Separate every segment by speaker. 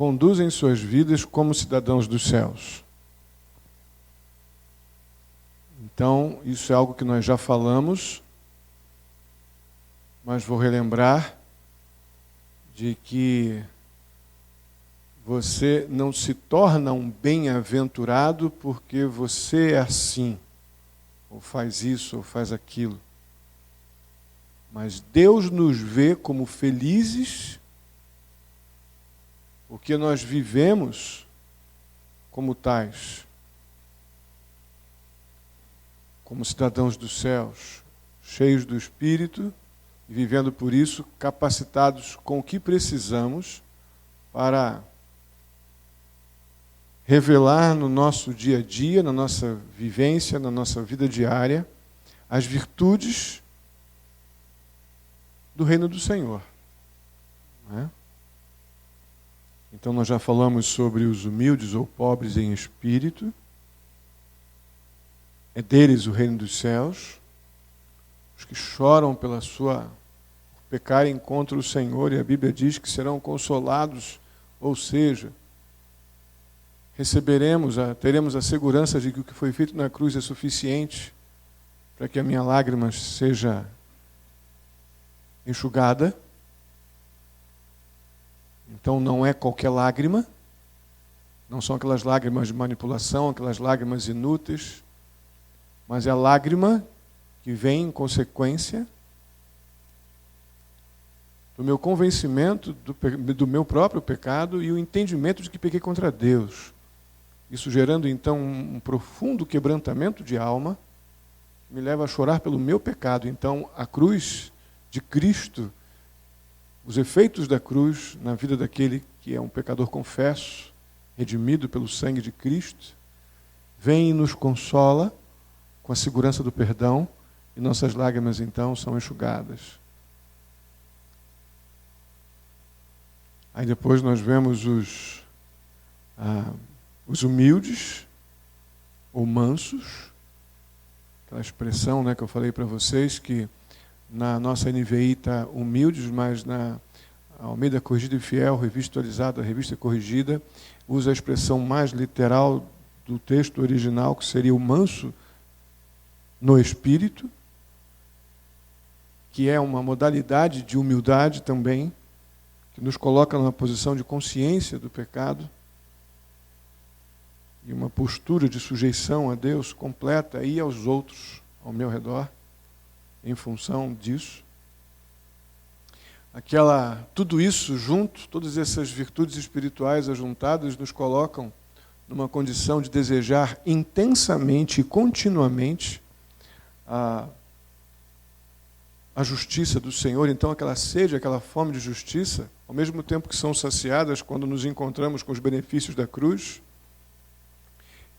Speaker 1: conduzem suas vidas como cidadãos dos céus. Então, isso é algo que nós já falamos, mas vou relembrar de que você não se torna um bem-aventurado porque você é assim, ou faz isso, ou faz aquilo. Mas Deus nos vê como felizes porque nós vivemos como tais, como cidadãos dos céus, cheios do Espírito, e vivendo por isso, capacitados com o que precisamos para revelar no nosso dia a dia, na nossa vivência, na nossa vida diária, as virtudes do reino do Senhor. Não é? Então nós já falamos sobre os humildes ou pobres em espírito. É deles o reino dos céus. Os que choram pela sua pecarem contra o Senhor, e a Bíblia diz que serão consolados, ou seja, teremos a segurança de que o que foi feito na cruz é suficiente para que a minha lágrima seja enxugada. Então não é qualquer lágrima, não são aquelas lágrimas de manipulação, aquelas lágrimas inúteis, mas é a lágrima que vem em consequência do meu convencimento do meu próprio pecado e o entendimento de que pequei contra Deus. Isso gerando então um profundo quebrantamento de alma, que me leva a chorar pelo meu pecado. Então a cruz de Cristo, os efeitos da cruz na vida daquele que é um pecador confesso, redimido pelo sangue de Cristo, vem e nos consola com a segurança do perdão, e nossas lágrimas então são enxugadas. Aí depois nós vemos os humildes ou mansos, aquela expressão, né, que eu falei para vocês, que na nossa NVI está humildes, mas na Almeida Corrigida e Fiel, revista atualizada, revista corrigida, usa a expressão mais literal do texto original, que seria o manso no espírito, que é uma modalidade de humildade também, que nos coloca numa posição de consciência do pecado e uma postura de sujeição a Deus completa e aos outros ao meu redor, em função disso. Tudo isso junto, todas essas virtudes espirituais ajuntadas, nos colocam numa condição de desejar intensamente e continuamente a justiça do Senhor. Então aquela sede, aquela fome de justiça, ao mesmo tempo que são saciadas quando nos encontramos com os benefícios da cruz,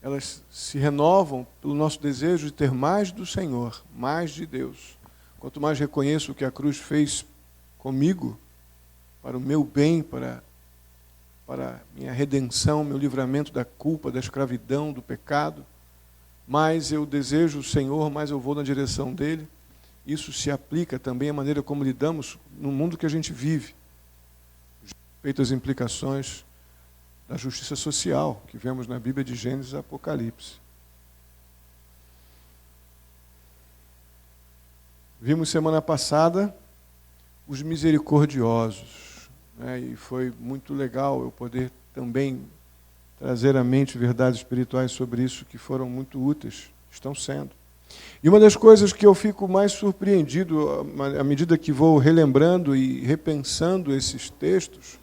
Speaker 1: elas se renovam pelo nosso desejo de ter mais do Senhor, mais de Deus. Quanto mais reconheço o que a cruz fez comigo, para o meu bem, para minha redenção, meu livramento da culpa, da escravidão, do pecado, mais eu desejo o Senhor, mais eu vou na direção dele. Isso se aplica também à maneira como lidamos no mundo que a gente vive, respeito às implicações da justiça social que vemos na Bíblia de Gênesis e Apocalipse. Vimos semana passada os misericordiosos, né? E foi muito legal eu poder também trazer à mente verdades espirituais sobre isso que foram muito úteis, estão sendo. E uma das coisas que eu fico mais surpreendido à medida que vou relembrando e repensando esses textos,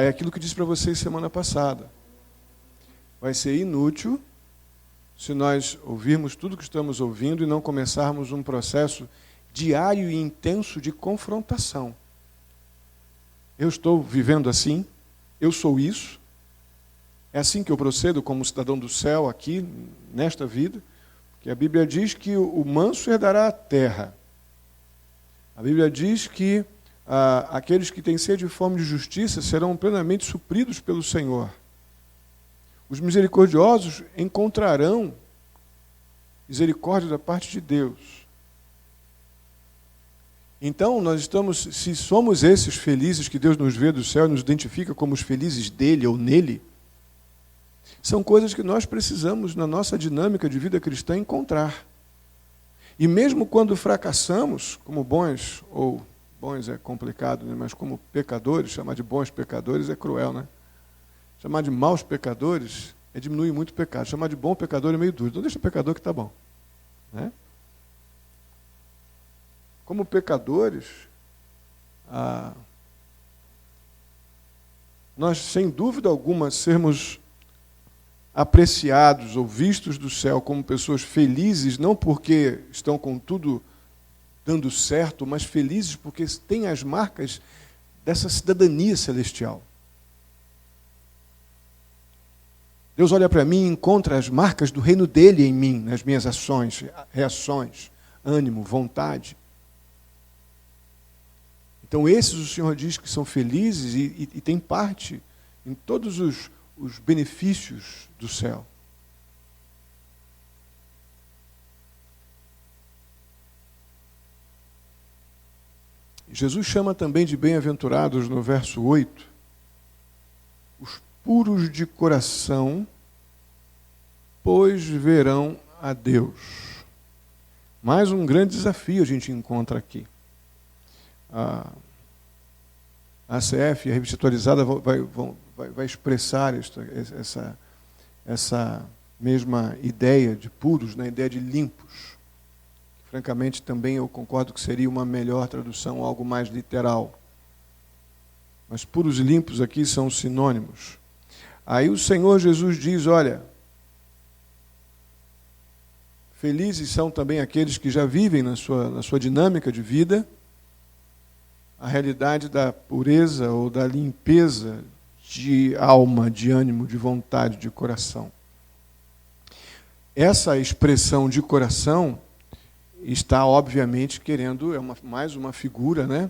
Speaker 1: é aquilo que disse para vocês semana passada. Vai ser inútil se nós ouvirmos tudo que estamos ouvindo e não começarmos um processo diário e intenso de confrontação. Eu estou vivendo assim, eu sou isso, é assim que eu procedo como cidadão do céu aqui, nesta vida, porque a Bíblia diz que o manso herdará a terra. A Bíblia diz que aqueles que têm sede e fome de justiça serão plenamente supridos pelo Senhor. Os misericordiosos encontrarão misericórdia da parte de Deus. Então, se somos esses felizes que Deus nos vê do céu e nos identifica como os felizes dele ou nele, são coisas que nós precisamos, na nossa dinâmica de vida cristã, encontrar. E mesmo quando fracassamos, como bons, ou bons é complicado, né? Mas como pecadores, chamar de bons pecadores é cruel, né? Chamar de maus pecadores é diminuir muito o pecado. Chamar de bom pecador é meio duro. Então deixa o pecador que está bom. Né? Como pecadores, nós, sem dúvida alguma, sermos apreciados ou vistos do céu como pessoas felizes, não porque estão com tudo dando certo, mas felizes porque têm as marcas dessa cidadania celestial. Deus olha para mim e encontra as marcas do reino dele em mim, nas minhas ações, reações, ânimo, vontade. Então esses o Senhor diz que são felizes e têm parte em todos os benefícios do céu. Jesus chama também de bem-aventurados no verso 8, os puros de coração, pois verão a Deus. Mais um grande desafio a gente encontra aqui. A ACF, a revista atualizada, vai expressar essa mesma ideia de puros, né? Ideia de limpos. Francamente, também eu concordo que seria uma melhor tradução, algo mais literal. Mas puros e limpos aqui são sinônimos. Aí o Senhor Jesus diz, olha, felizes são também aqueles que já vivem na sua dinâmica de vida a realidade da pureza ou da limpeza de alma, de ânimo, de vontade, de coração. Essa expressão de coração está, obviamente, querendo, mais uma figura, né,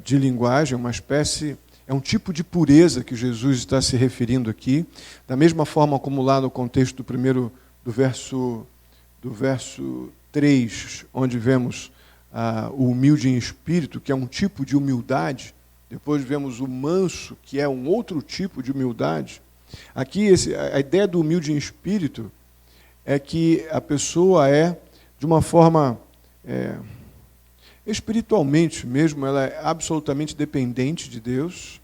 Speaker 1: de linguagem, uma espécie, é um tipo de pureza que Jesus está se referindo aqui, da mesma forma como lá no contexto do verso 3, onde vemos o humilde em espírito, que é um tipo de humildade. Depois vemos o manso, que é um outro tipo de humildade. Aqui, a ideia do humilde em espírito é que a pessoa é, de uma forma, espiritualmente mesmo, ela é absolutamente dependente de Deus.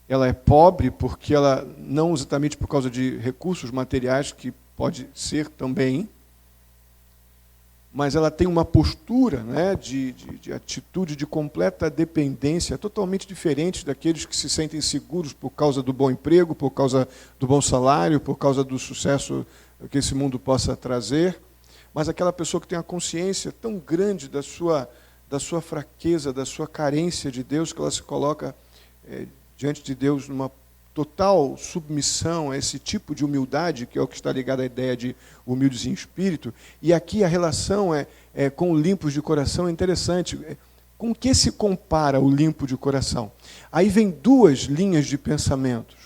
Speaker 1: Ela é pobre porque ela, não exatamente por causa de recursos materiais, que pode ser também, mas ela tem uma postura, né, de atitude de completa dependência, totalmente diferente daqueles que se sentem seguros por causa do bom emprego, por causa do bom salário, por causa do sucesso que esse mundo possa trazer. Mas aquela pessoa que tem a consciência tão grande da sua fraqueza, da sua carência de Deus, que ela se coloca diante de Deus numa total submissão a esse tipo de humildade, que é o que está ligado à ideia de humildes em espírito. E aqui a relação com o limpos de coração é interessante. Com o que se compara o limpo de coração? Aí vem duas linhas de pensamentos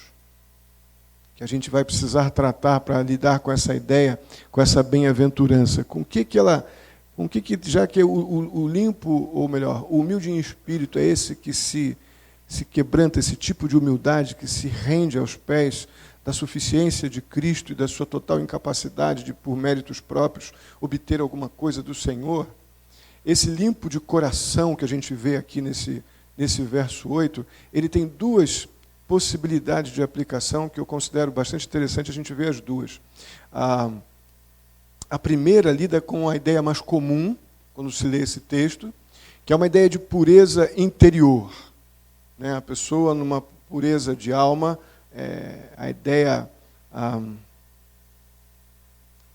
Speaker 1: que a gente vai precisar tratar para lidar com essa ideia, com essa bem-aventurança. Já que o limpo, ou melhor, o humilde em espírito é esse que se quebranta, esse tipo de humildade que se rende aos pés da suficiência de Cristo e da sua total incapacidade de, por méritos próprios, obter alguma coisa do Senhor. Esse limpo de coração que a gente vê aqui nesse verso 8, ele tem duas possibilidades de aplicação que eu considero bastante interessante a gente ver as duas. A primeira lida com a ideia mais comum, quando se lê esse texto, que é uma ideia de pureza interior. Né? A pessoa numa pureza de alma, a ideia...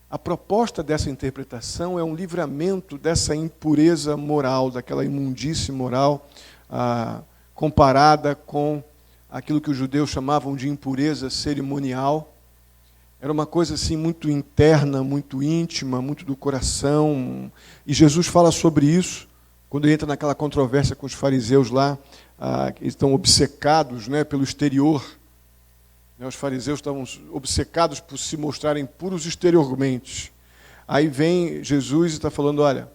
Speaker 1: A proposta dessa interpretação é um livramento dessa impureza moral, daquela imundície moral, comparada com aquilo que os judeus chamavam de impureza cerimonial. Era uma coisa assim muito interna, muito íntima, muito do coração. E Jesus fala sobre isso quando ele entra naquela controvérsia com os fariseus lá, que estão obcecados, né, pelo exterior. Os fariseus estavam obcecados por se mostrarem puros exteriormente. Aí vem Jesus e está falando, olha,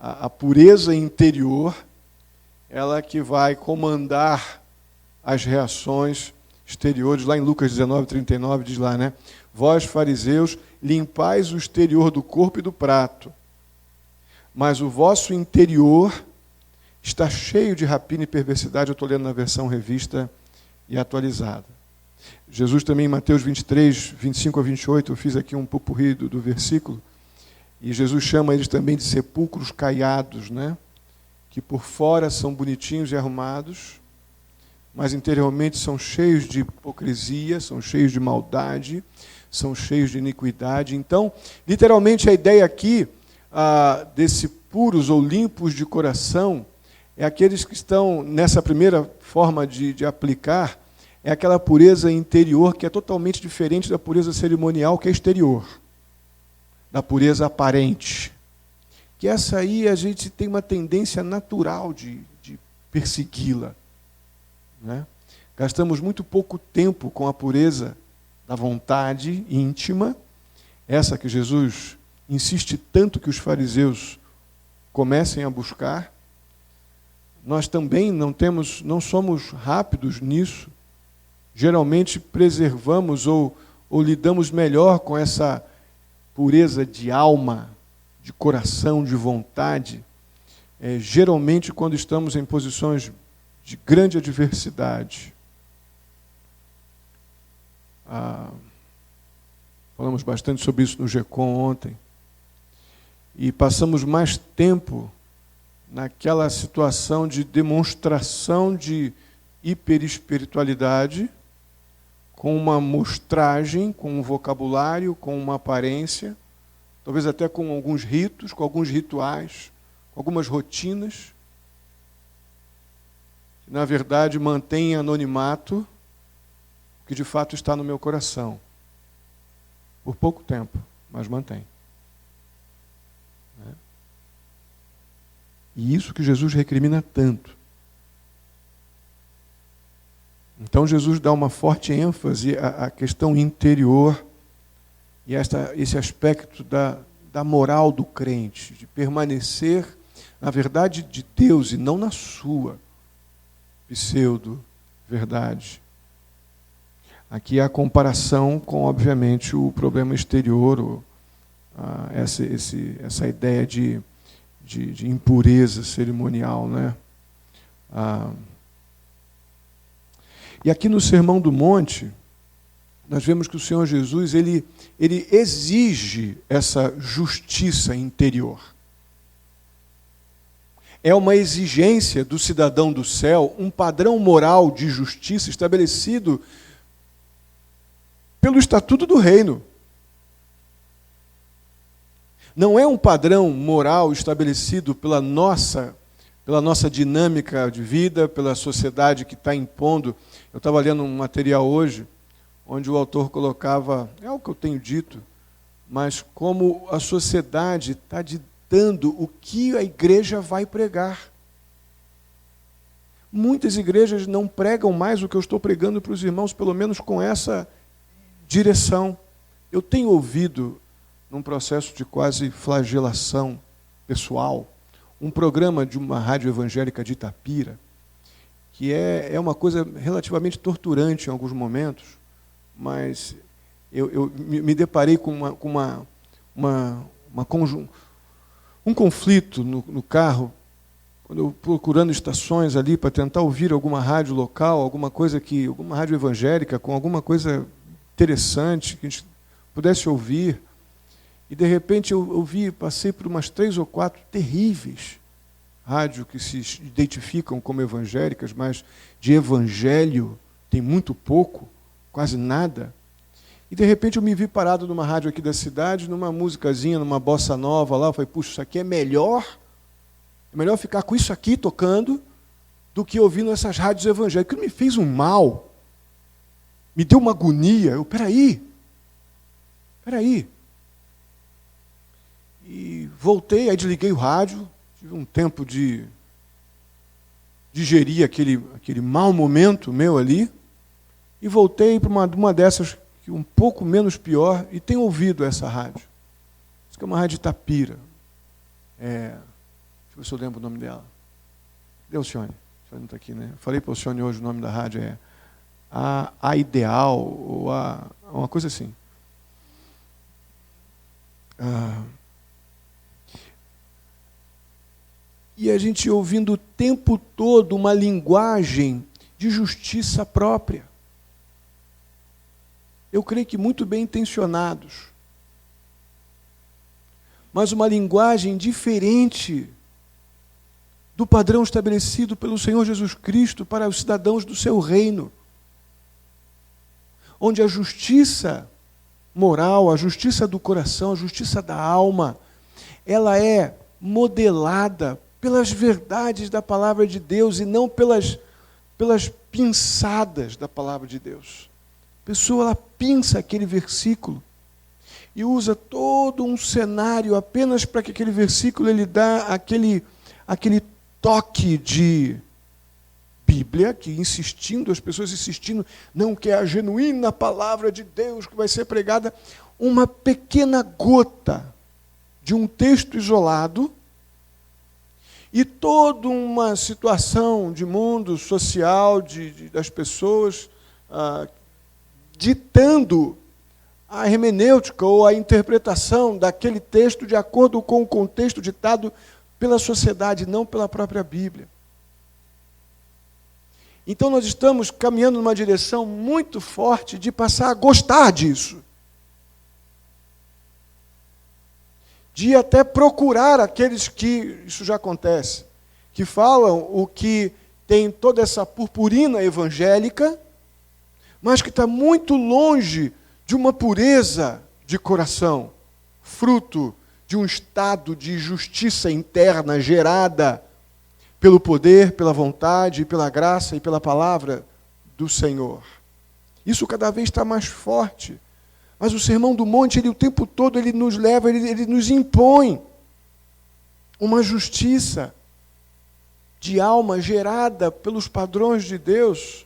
Speaker 1: a pureza interior, ela que vai comandar as reações exteriores. Lá em Lucas 19:39 diz lá, né? Vós, fariseus, limpais o exterior do corpo e do prato, mas o vosso interior está cheio de rapina e perversidade. Eu estou lendo na versão revista e atualizada. Jesus também, em Mateus 23, 25-28, eu fiz aqui um popurrí do versículo, e Jesus chama eles também de sepulcros caiados, né? Que por fora são bonitinhos e arrumados, mas interiormente são cheios de hipocrisia, são cheios de maldade, são cheios de iniquidade. Então, literalmente, a ideia aqui desse puros ou limpos de coração é aqueles que estão, nessa primeira forma de aplicar, é aquela pureza interior que é totalmente diferente da pureza cerimonial, que é exterior, da pureza aparente. Que essa aí a gente tem uma tendência natural de persegui-la, né? Gastamos muito pouco tempo com a pureza da vontade íntima, essa que Jesus insiste tanto que os fariseus comecem a buscar. Nós também não somos rápidos nisso. Geralmente preservamos ou lidamos melhor com essa pureza de alma, de coração, de vontade, geralmente quando estamos em posições de grande adversidade. Falamos bastante sobre isso no GECOM ontem. E passamos mais tempo naquela situação de demonstração de hiperespiritualidade, com uma mostragem, com um vocabulário, com uma aparência, talvez até com alguns ritos, com alguns rituais, com algumas rotinas, que na verdade mantém anonimato o que de fato está no meu coração. Por pouco tempo, mas mantém. E isso que Jesus recrimina tanto. Então Jesus dá uma forte ênfase à questão interior e esse aspecto da moral do crente, de permanecer na verdade de Deus e não na sua pseudo-verdade. Aqui há a comparação com, obviamente, o problema exterior, essa ideia de impureza cerimonial, né? E aqui no Sermão do Monte, nós vemos que o Senhor Jesus, ele exige essa justiça interior. É uma exigência do cidadão do céu, um padrão moral de justiça estabelecido pelo Estatuto do Reino. Não é um padrão moral estabelecido pela nossa dinâmica de vida, pela sociedade que está impondo. Eu estava lendo um material hoje, onde o autor colocava, é o que eu tenho dito, mas como a sociedade está ditando o que a igreja vai pregar. Muitas igrejas não pregam mais o que eu estou pregando para os irmãos, pelo menos com essa direção. Eu tenho ouvido, num processo de quase flagelação pessoal, um programa de uma rádio evangélica de Itapira, que é uma coisa relativamente torturante em alguns momentos, mas eu me deparei com um conflito no carro, quando eu procurando estações ali para tentar ouvir alguma rádio local, alguma rádio evangélica, com alguma coisa interessante que a gente pudesse ouvir. E, de repente, eu passei por umas 3 ou 4 terríveis rádios que se identificam como evangélicas, mas de evangelho tem muito pouco, quase nada. E, de repente, eu me vi parado numa rádio aqui da cidade, numa musicazinha, numa bossa nova lá. Eu falei, puxa, isso aqui é melhor ficar com isso aqui tocando do que ouvindo essas rádios evangélicas. Aquilo me fez um mal, me deu uma agonia. Peraí. E voltei, aí desliguei o rádio, tive um tempo de digerir aquele mau momento meu ali, e voltei para uma dessas, que um pouco menos pior, e tenho ouvido essa rádio. Isso que é uma rádio Itapira. ver se eu lembro o nome dela. Deu, Alcione. Alcione não está aqui, né? Eu falei para o Alcione hoje, o nome da rádio é a Ideal, ou uma coisa assim. E a gente ouvindo o tempo todo uma linguagem de justiça própria. Eu creio que muito bem intencionados, mas uma linguagem diferente do padrão estabelecido pelo Senhor Jesus Cristo para os cidadãos do seu reino, onde a justiça moral, a justiça do coração, a justiça da alma, ela é modelada pelas verdades da palavra de Deus e não pelas pinçadas da palavra de Deus. A pessoa, ela pinça aquele versículo e usa todo um cenário apenas para que aquele versículo ele dá aquele toque de Bíblia, que as pessoas insistindo, não, que é a genuína palavra de Deus que vai ser pregada, uma pequena gota de um texto isolado e toda uma situação de mundo social das pessoas ditando a hermenêutica ou a interpretação daquele texto de acordo com o contexto ditado pela sociedade, não pela própria Bíblia. Então nós estamos caminhando numa direção muito forte de passar a gostar disso. De até procurar aqueles que, isso já acontece, que falam o que tem toda essa purpurina evangélica, mas que está muito longe de uma pureza de coração, fruto de um estado de justiça interna gerada pelo poder, pela vontade, pela graça e pela palavra do Senhor. Isso cada vez está mais forte. Mas o Sermão do Monte, ele o tempo todo, ele nos leva, ele nos impõe uma justiça de alma gerada pelos padrões de Deus,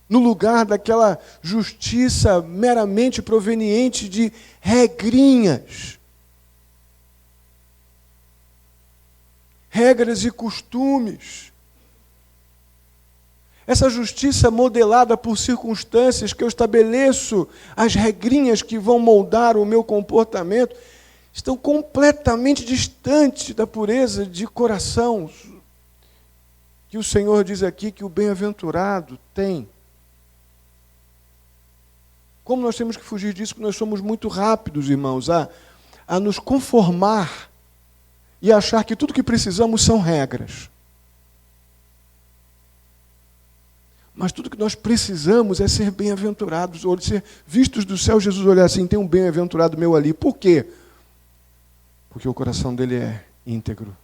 Speaker 1: no lugar daquela justiça meramente proveniente de regrinhas, regras e costumes. Essa justiça modelada por circunstâncias que eu estabeleço, as regrinhas que vão moldar o meu comportamento, estão completamente distantes da pureza de coração que o Senhor diz aqui que o bem-aventurado tem. Como nós temos que fugir disso, que nós somos muito rápidos, irmãos, a nos conformar e achar que tudo que precisamos são regras. Mas tudo que nós precisamos é ser bem-aventurados, ou ser vistos do céu. Jesus olhar assim, tem um bem-aventurado meu ali. Por quê? Porque o coração dele é íntegro.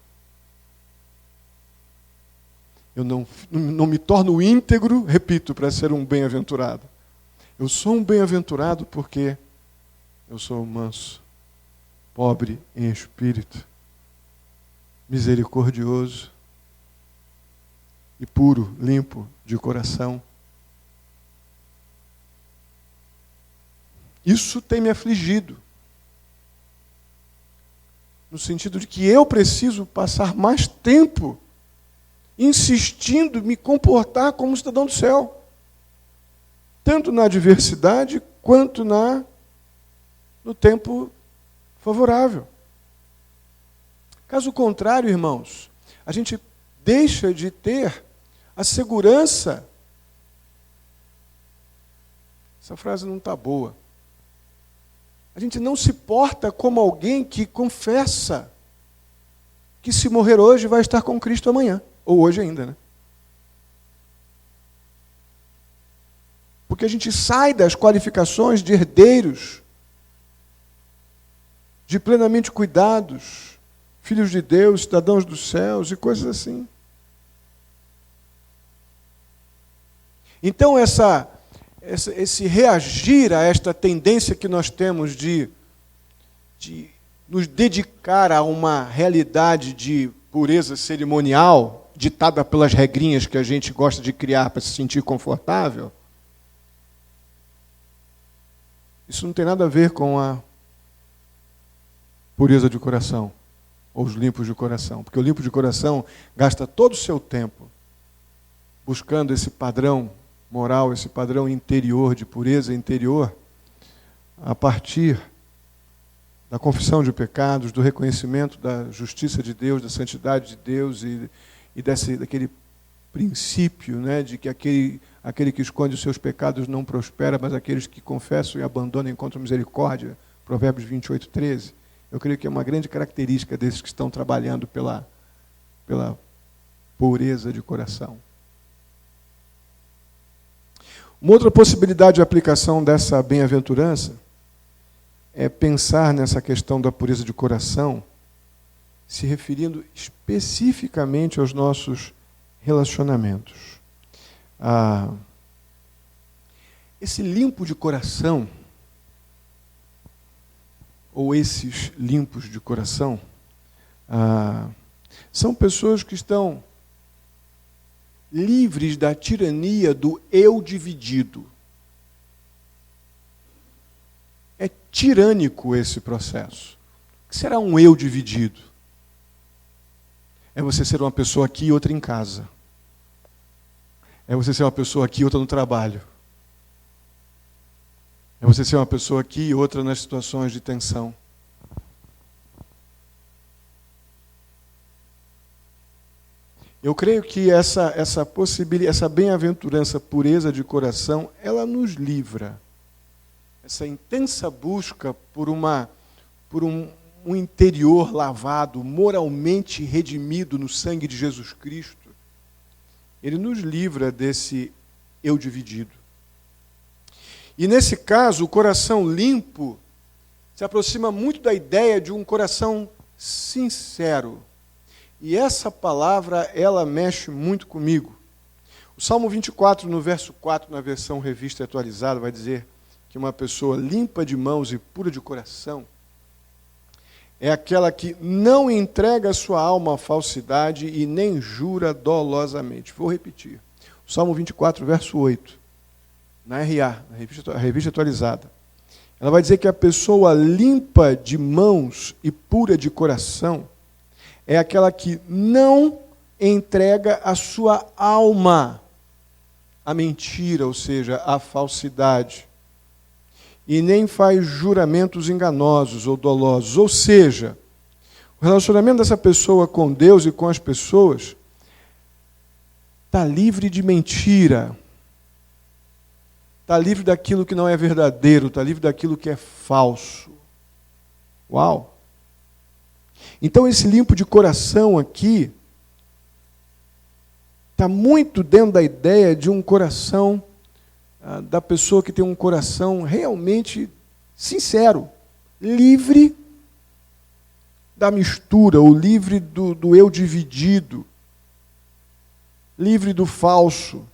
Speaker 1: Eu não me torno íntegro, repito, para ser um bem-aventurado. Eu sou um bem-aventurado porque eu sou manso, pobre em espírito, misericordioso e puro, limpo de coração. Isso tem me afligido, no sentido de que eu preciso passar mais tempo insistindo em me comportar como cidadão do céu, tanto na adversidade quanto no tempo favorável. Caso contrário, irmãos, a gente deixa de ter a segurança. Essa frase não está boa. A gente não se porta como alguém que confessa que se morrer hoje vai estar com Cristo amanhã, ou hoje ainda, né? Porque a gente sai das qualificações de herdeiros, de plenamente cuidados, filhos de Deus, cidadãos dos céus e coisas assim. Então, esse reagir a esta tendência que nós temos de nos dedicar a uma realidade de pureza cerimonial, ditada pelas regrinhas que a gente gosta de criar para se sentir confortável, isso não tem nada a ver com a pureza de coração, ou os limpos de coração. Porque o limpo de coração gasta todo o seu tempo buscando esse padrão moral, esse padrão interior, de pureza interior, a partir da confissão de pecados, do reconhecimento da justiça de Deus, da santidade de Deus e daquele princípio, né, de que aquele que esconde os seus pecados não prospera, mas aqueles que confessam e abandonam encontram misericórdia. Provérbios 28, 13. Eu creio que é uma grande característica desses que estão trabalhando pela pureza de coração. Uma outra possibilidade de aplicação dessa bem-aventurança é pensar nessa questão da pureza de coração, se referindo especificamente aos nossos relacionamentos. Esse limpo de coração, ou esses limpos de coração, são pessoas que estão livres da tirania do eu dividido. É tirânico esse processo. O que será um eu dividido? É você ser uma pessoa aqui e outra em casa. É você ser uma pessoa aqui e outra no trabalho. É você ser uma pessoa aqui e outra nas situações de tensão. Eu creio que essa possibilidade, essa bem-aventurança, pureza de coração, ela nos livra. Essa intensa busca por um interior lavado, moralmente redimido no sangue de Jesus Cristo, ele nos livra desse eu dividido. E nesse caso, o coração limpo se aproxima muito da ideia de um coração sincero. E essa palavra, ela mexe muito comigo. O Salmo 24, no verso 4, na versão revista atualizada, vai dizer que uma pessoa limpa de mãos e pura de coração é aquela que não entrega a sua alma à falsidade e nem jura dolosamente. Vou repetir. O Salmo 24, verso 8, na RA, na revista atualizada. Ela vai dizer que a pessoa limpa de mãos e pura de coração é aquela que não entrega a sua alma à mentira, ou seja, à falsidade, e nem faz juramentos enganosos ou dolosos. Ou seja, o relacionamento dessa pessoa com Deus e com as pessoas está livre de mentira, está livre daquilo que não é verdadeiro, está livre daquilo que é falso. Uau! Então esse limpo de coração aqui está muito dentro da ideia de um coração, da pessoa que tem um coração realmente sincero, livre da mistura, ou livre do eu dividido, livre do falso.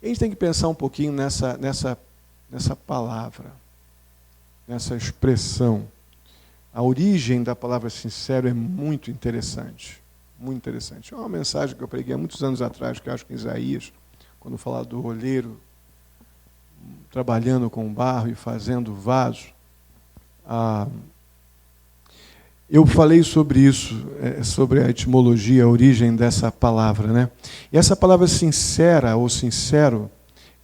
Speaker 1: E a gente tem que pensar um pouquinho nessa palavra, nessa expressão. A origem da palavra sincero é muito interessante. Muito interessante. É uma mensagem que eu preguei há muitos anos atrás, que eu acho que em Isaías, quando fala do olheiro trabalhando com barro e fazendo vaso. Eu falei sobre isso, sobre a etimologia, a origem dessa palavra, né? E essa palavra sincera ou sincero,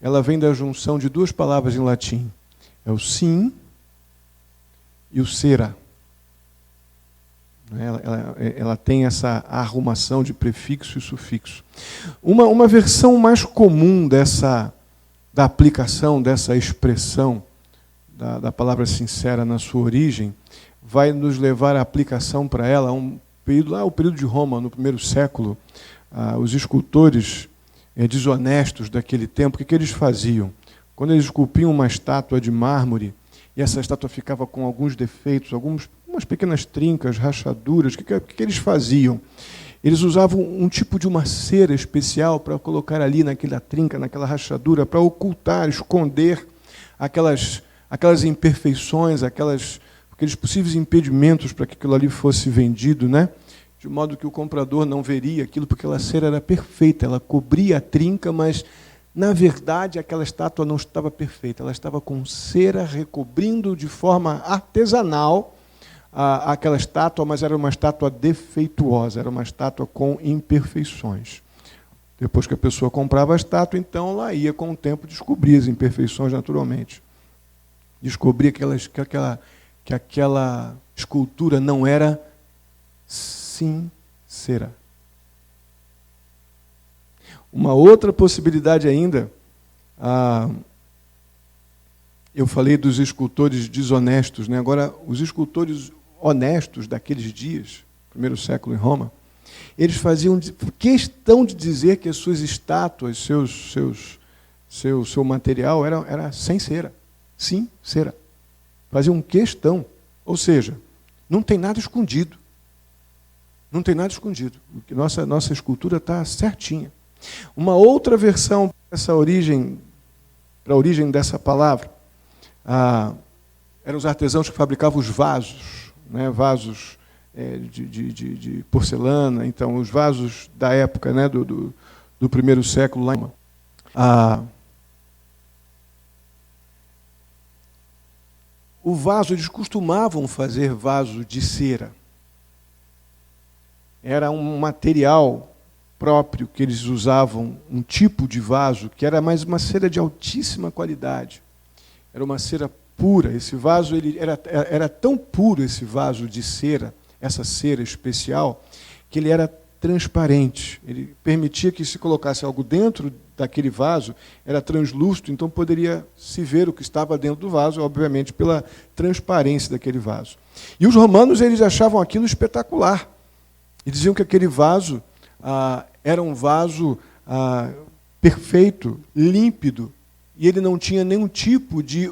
Speaker 1: ela vem da junção de duas palavras em latim. É o sim e o sera. Ela tem essa arrumação de prefixo e sufixo. Uma versão mais comum da aplicação dessa expressão da palavra sincera na sua origem vai nos levar à aplicação para ela o período de Roma, no primeiro século. Os escultores desonestos daquele tempo, o que eles faziam? Quando eles esculpiam uma estátua de mármore, e essa estátua ficava com alguns defeitos, umas pequenas trincas, rachaduras, o que eles faziam? Eles usavam um tipo de uma cera especial para colocar ali naquela trinca, naquela rachadura, para ocultar, esconder aquelas imperfeições, aqueles possíveis impedimentos para que aquilo ali fosse vendido, né? De modo que o comprador não veria aquilo, porque aquela cera era perfeita, ela cobria a trinca, mas, na verdade, aquela estátua não estava perfeita, ela estava com cera recobrindo de forma artesanal àquela estátua, mas era uma estátua defeituosa, era uma estátua com imperfeições. Depois que a pessoa comprava a estátua, então ela ia com o tempo descobrir as imperfeições naturalmente. Descobrir que aquela escultura não era sincera. Uma outra possibilidade ainda, eu falei dos escultores desonestos, né? Agora, os escultores honestos daqueles dias, primeiro século em Roma, eles faziam questão de dizer que as suas estátuas, seu material era sem cera. Sim, cera. Faziam questão. Ou seja, não tem nada escondido. Não tem nada escondido. Nossa escultura está certinha. Uma outra versão para a origem dessa palavra, eram os artesãos que fabricavam os vasos, né? Vasos de porcelana, então os vasos da época, né? do primeiro século lá em Roma. O vaso, eles costumavam fazer vaso de cera. Era um material próprio que eles usavam, um tipo de vaso, que era mais uma cera de altíssima qualidade. Era uma cera pura. Esse vaso era tão puro, esse vaso de cera, essa cera especial, que ele era transparente. Ele permitia que se colocasse algo dentro daquele vaso, era translúcido, então poderia se ver o que estava dentro do vaso, obviamente pela transparência daquele vaso. E os romanos, eles achavam aquilo espetacular. E diziam que aquele vaso era um vaso perfeito, límpido, e ele não tinha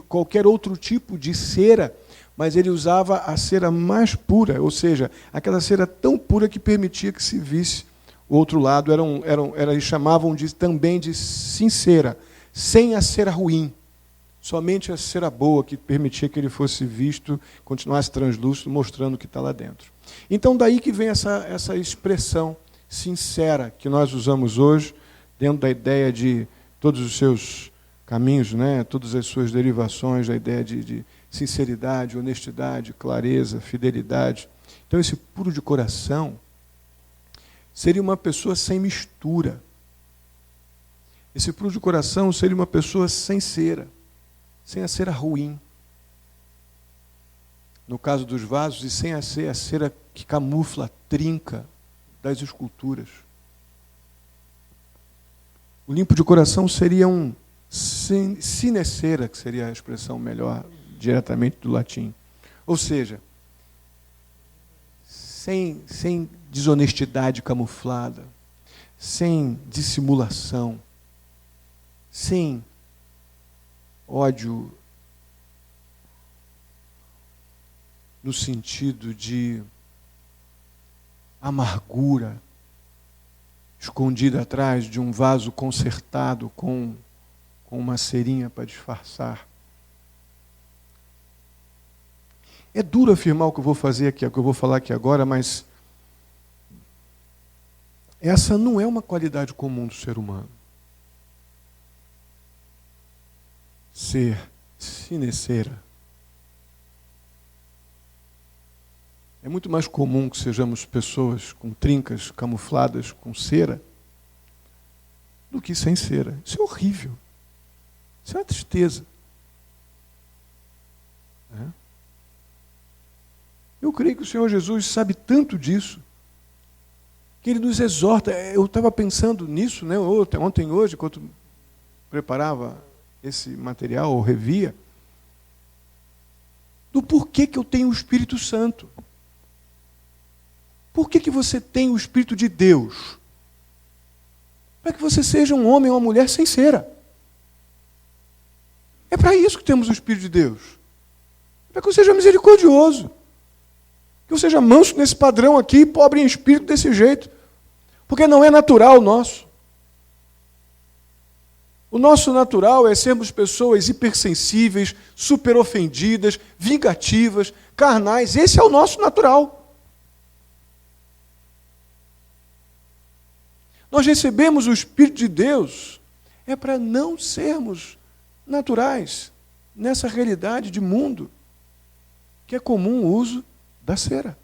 Speaker 1: qualquer outro tipo de cera, mas ele usava a cera mais pura, ou seja, aquela cera tão pura que permitia que se visse o outro lado. Eles chamavam também de sincera, sem a cera ruim, somente a cera boa que permitia que ele fosse visto, continuasse translúcido, mostrando o que está lá dentro. Então, daí que vem essa expressão sincera que nós usamos hoje, dentro da ideia de todos os seus caminhos, né? Todas as suas derivações, a ideia de sinceridade, honestidade, clareza, fidelidade. Então, esse puro de coração seria uma pessoa sem mistura. Esse puro de coração seria uma pessoa sem cera, sem a cera ruim. No caso dos vasos, e sem a cera que camufla a trinca das esculturas. O limpo de coração seria um sine cera, que seria a expressão melhor, diretamente do latim. Ou seja, sem desonestidade camuflada, sem dissimulação, sem ódio no sentido de amargura escondida atrás de um vaso consertado com uma cerinha para disfarçar. É duro afirmar o que eu vou fazer aqui, o que eu vou falar aqui agora, mas essa não é uma qualidade comum do ser humano. Ser sine cera. É muito mais comum que sejamos pessoas com trincas camufladas com cera do que sem cera. Isso é horrível. Isso é uma tristeza. Eu creio que o Senhor Jesus sabe tanto disso, que Ele nos exorta. Eu estava pensando nisso, né, ontem, hoje, enquanto preparava esse material, ou revia, do porquê que eu tenho o Espírito Santo. Por que você tem o Espírito de Deus? Para que você seja um homem ou uma mulher sem cera. É para isso que temos o Espírito de Deus. Para que eu seja misericordioso. Que eu seja manso nesse padrão aqui, pobre em espírito desse jeito. Porque não é natural o nosso. O nosso natural é sermos pessoas hipersensíveis, superofendidas, vingativas, carnais. Esse é o nosso natural. Nós recebemos o Espírito de Deus para não sermos naturais nessa realidade de mundo que é comum o uso da cera.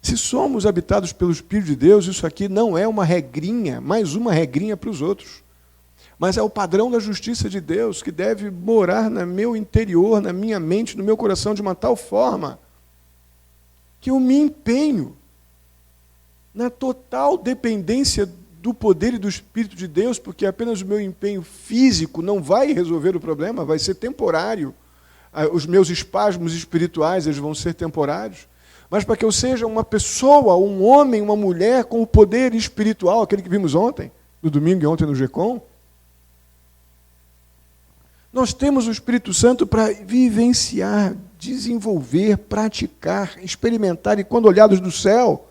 Speaker 1: Se somos habitados pelo Espírito de Deus, isso aqui não é uma regrinha, mais uma regrinha para os outros. Mas é o padrão da justiça de Deus que deve morar no meu interior, na minha mente, no meu coração, de uma tal forma que eu me empenho na total dependência do poder e do Espírito de Deus, porque apenas o meu empenho físico não vai resolver o problema, vai ser temporário. Os meus espasmos espirituais, eles vão ser temporários. Mas para que eu seja uma pessoa, um homem, uma mulher com o poder espiritual, aquele que vimos ontem, no domingo e ontem no GECOM, nós temos o Espírito Santo para vivenciar, desenvolver, praticar, experimentar, e quando olhados do céu,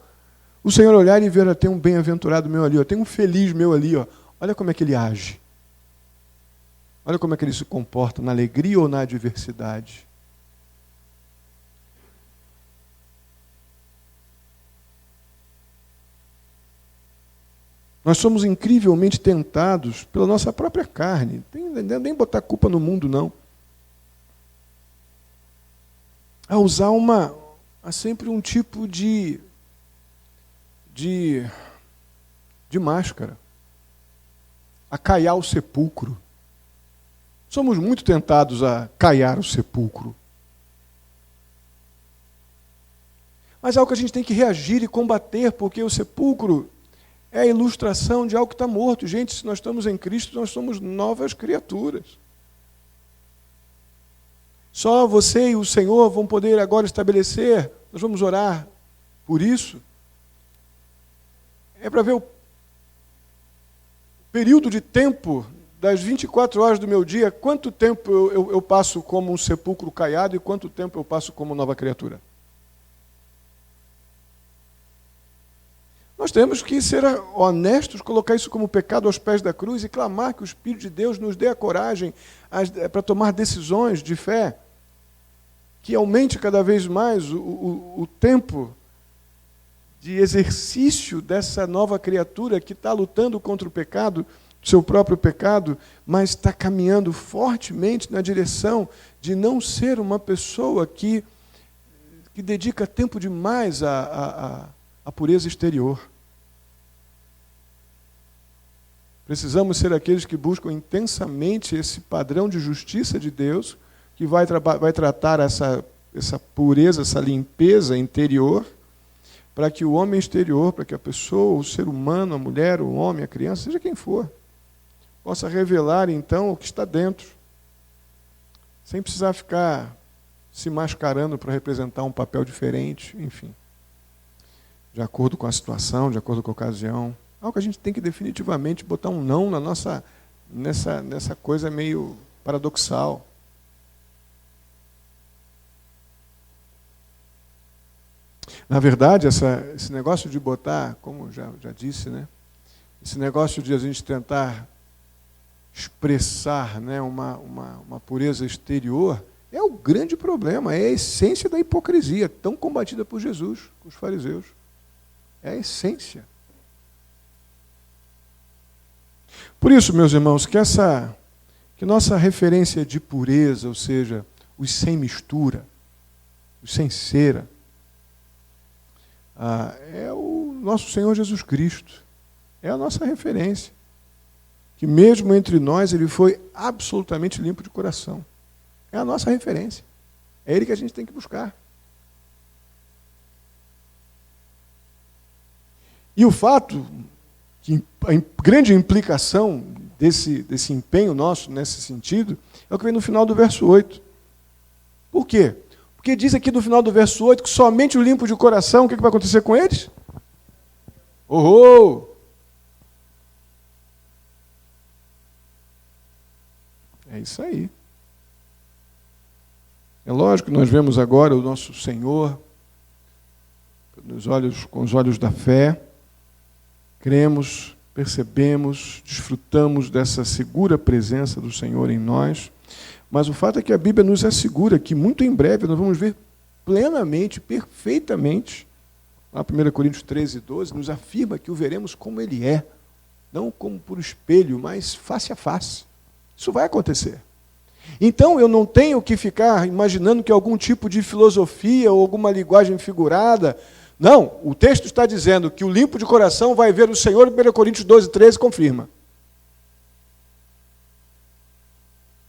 Speaker 1: o Senhor olhar e ver, tem um bem-aventurado meu ali, tem um feliz meu ali, olha como é que ele age. Olha como é que ele se comporta, na alegria ou na adversidade. Nós somos incrivelmente tentados pela nossa própria carne. Não nem botar culpa no mundo, não. A usar sempre um tipo de máscara. A caiar o sepulcro. Somos muito tentados a caiar o sepulcro. Mas é algo que a gente tem que reagir e combater, porque o sepulcro é a ilustração de algo que está morto. Gente, se nós estamos em Cristo, nós somos novas criaturas. Só você e o Senhor vão poder agora estabelecer, nós vamos orar por isso, é para ver o período de tempo das 24 horas do meu dia, quanto tempo eu passo como um sepulcro caiado e quanto tempo eu passo como nova criatura. Nós temos que ser honestos, colocar isso como pecado aos pés da cruz e clamar que o Espírito de Deus nos dê a coragem para tomar decisões de fé, que aumente cada vez mais o tempo de exercício dessa nova criatura que está lutando contra o pecado, seu próprio pecado, mas está caminhando fortemente na direção de não ser uma pessoa que dedica tempo demais à pureza exterior. Precisamos ser aqueles que buscam intensamente esse padrão de justiça de Deus, que vai tratar essa pureza, essa limpeza interior, para que o homem exterior, para que a pessoa, o ser humano, a mulher, o homem, a criança, seja quem for, possa revelar então o que está dentro, sem precisar ficar se mascarando para representar um papel diferente, enfim, de acordo com a situação, de acordo com a ocasião. Algo que a gente tem que definitivamente botar um não nessa coisa meio paradoxal. Na verdade, esse negócio de botar, como já disse, né? Esse negócio de a gente tentar expressar, né, uma pureza exterior, é o grande problema, é a essência da hipocrisia, tão combatida por Jesus, com os fariseus. É a essência. Por isso, meus irmãos, que nossa referência de pureza, ou seja, os sem mistura, os sem cera, é o nosso Senhor Jesus Cristo. É a nossa referência. Que mesmo entre nós, ele foi absolutamente limpo de coração. É a nossa referência. É ele que a gente tem que buscar. E o fato, que a grande implicação desse empenho nosso nesse sentido, é o que vem no final do verso 8. Por quê? Porque diz aqui no final do verso 8 que somente o limpo de coração, o que vai acontecer com eles? Oh! É isso aí. É lógico que nós vemos agora o nosso Senhor com os olhos da fé, cremos, percebemos, desfrutamos dessa segura presença do Senhor em nós, mas o fato é que a Bíblia nos assegura que muito em breve nós vamos ver plenamente, perfeitamente, lá 1 Coríntios 13, 12, nos afirma que o veremos como Ele é, não como por espelho, mas face a face. Isso vai acontecer. Então eu não tenho que ficar imaginando que algum tipo de filosofia ou alguma linguagem figurada. Não, o texto está dizendo que o limpo de coração vai ver o Senhor, 1 Coríntios 12:13 confirma.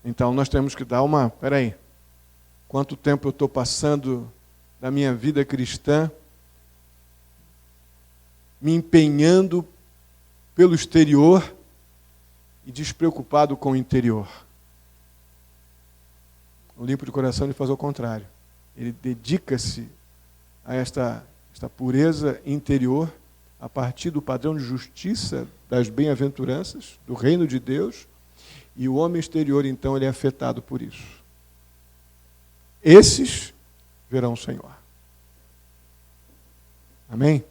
Speaker 1: Então nós temos que dar peraí, quanto tempo eu estou passando da minha vida cristã me empenhando pelo exterior e despreocupado com o interior. O limpo de coração ele faz o contrário. Ele dedica-se a esta pureza interior a partir do padrão de justiça das bem-aventuranças, do reino de Deus, e o homem exterior, então, ele é afetado por isso. Esses verão o Senhor. Amém?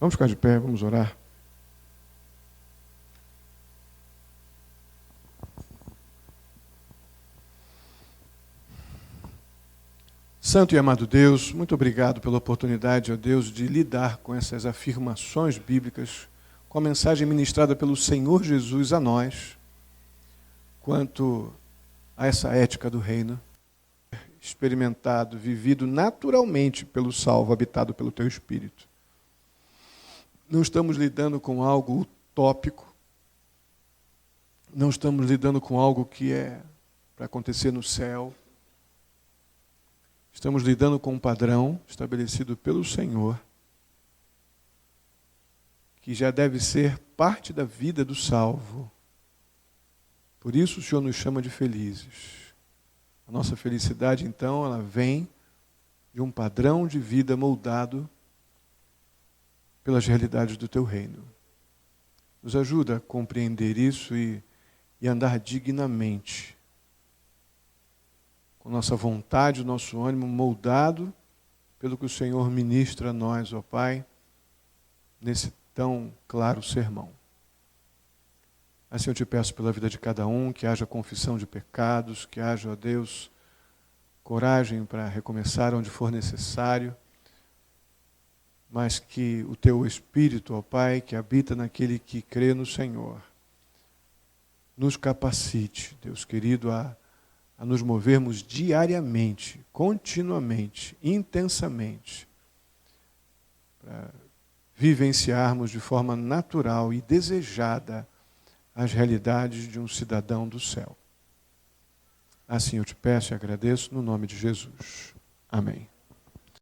Speaker 1: Vamos ficar de pé, vamos orar. Santo e amado Deus, muito obrigado pela oportunidade, ó Deus, de lidar com essas afirmações bíblicas, com a mensagem ministrada pelo Senhor Jesus a nós, quanto a essa ética do reino, experimentado, vivido naturalmente pelo salvo, habitado pelo Teu Espírito. Não estamos lidando com algo utópico, não estamos lidando com algo que é para acontecer no céu. Estamos lidando com um padrão estabelecido pelo Senhor, que já deve ser parte da vida do salvo. Por isso o Senhor nos chama de felizes. A nossa felicidade, então, ela vem de um padrão de vida moldado pelas realidades do Teu reino. Nos ajuda a compreender isso e andar dignamente, com nossa vontade, o nosso ânimo moldado pelo que o Senhor ministra a nós, ó Pai, nesse tão claro sermão. Assim eu te peço pela vida de cada um, que haja confissão de pecados, que haja, ó Deus, coragem para recomeçar onde for necessário, mas que o Teu Espírito, ó Pai, que habita naquele que crê no Senhor, nos capacite, Deus querido, a nos movermos diariamente, continuamente, intensamente, para vivenciarmos de forma natural e desejada as realidades de um cidadão do céu. Assim eu te peço e agradeço no nome de Jesus. Amém.